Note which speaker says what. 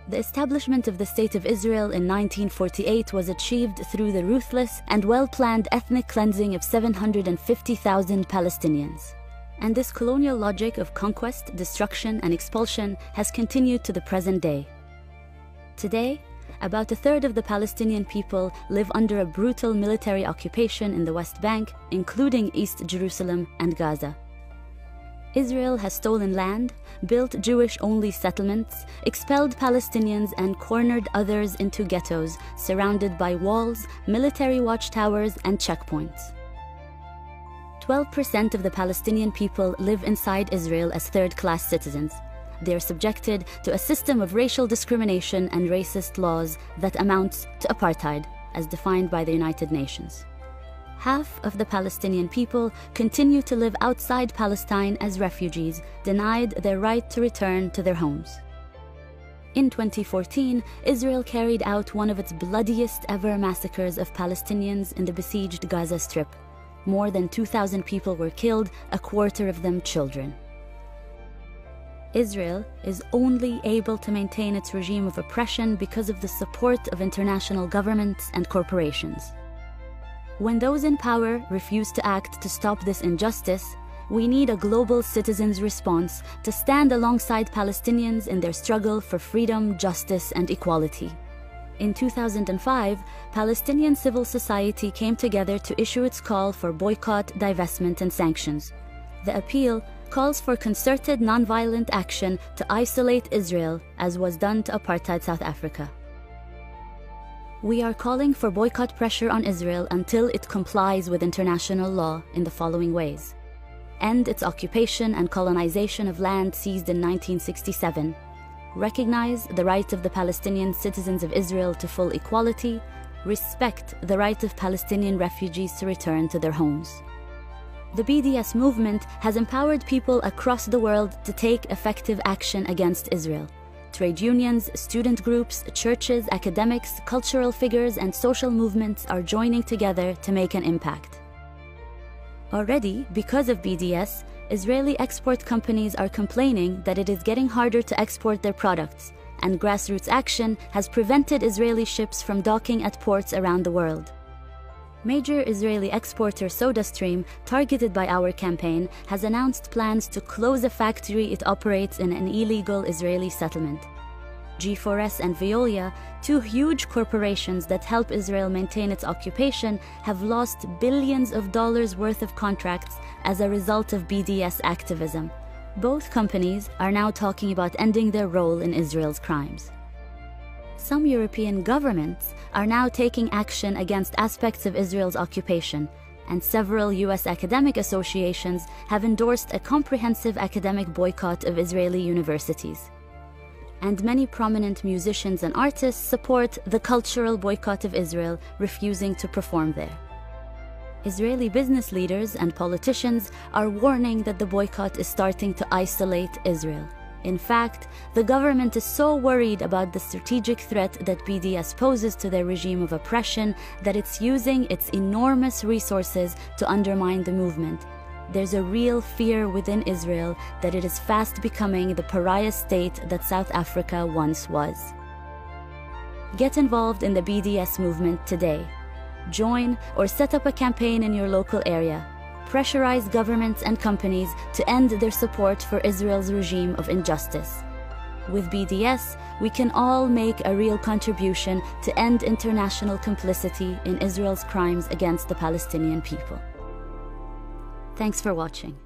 Speaker 1: The establishment of the State of Israel in 1948 was achieved through the ruthless and well-planned ethnic cleansing of 750,000 Palestinians. And this colonial logic of conquest, destruction, and expulsion has continued to the present day. Today, about a third of the Palestinian people live under a brutal military occupation in the West Bank, including East Jerusalem and Gaza. Israel has stolen land, built Jewish-only settlements, expelled Palestinians, and cornered others into ghettos surrounded by walls, military watchtowers, and checkpoints. 12% of the Palestinian people live inside Israel as third-class citizens. They are subjected to a system of racial discrimination and racist laws that amounts to apartheid, as defined by the United Nations. Half of the Palestinian people continue to live outside Palestine as refugees, denied their right to return to their homes. In 2014, Israel carried out one of its bloodiest ever massacres of Palestinians in the besieged Gaza Strip. More than 2,000 people were killed, a quarter of them children. Israel is only able to maintain its regime of oppression because of the support of international governments and corporations. When those in power refuse to act to stop this injustice, we need a global citizens' response to stand alongside Palestinians in their struggle for freedom, justice, and equality. In 2005, Palestinian civil society came together to issue its call for boycott, divestment, and sanctions. The appeal calls for concerted nonviolent action to isolate Israel, as was done to apartheid South Africa. We are calling for boycott pressure on Israel until it complies with international law in the following ways: end its occupation and colonization of land seized in 1967, recognize the right of the Palestinian citizens of Israel to full equality, respect the right of Palestinian refugees to return to their homes. The BDS movement has empowered people across the world to take effective action against Israel. Trade unions, student groups, churches, academics, cultural figures, and social movements are joining together to make an impact. Already, because of BDS, Israeli export companies are complaining that it is getting harder to export their products, and grassroots action has prevented Israeli ships from docking at ports around the world. Major Israeli exporter SodaStream, targeted by our campaign, has announced plans to close a factory it operates in an illegal Israeli settlement. G4S and Veolia, two huge corporations that help Israel maintain its occupation, have lost billions of dollars worth of contracts as a result of BDS activism. Both companies are now talking about ending their role in Israel's crimes. Some European governments are now taking action against aspects of Israel's occupation, and several US academic associations have endorsed a comprehensive academic boycott of Israeli universities. And many prominent musicians and artists support the cultural boycott of Israel, refusing to perform there. Israeli business leaders and politicians are warning that the boycott is starting to isolate Israel. In fact, the government is so worried about the strategic threat that BDS poses to their regime of oppression that it's using its enormous resources to undermine the movement. There's a real fear within Israel that it is fast becoming the pariah state that South Africa once was. Get involved in the BDS movement today. Join or set up a campaign in your local area. Pressurize governments and companies to end their support for Israel's regime of injustice. With BDS, we can all make a real contribution to end international complicity in Israel's crimes against the Palestinian people. Thanks for watching.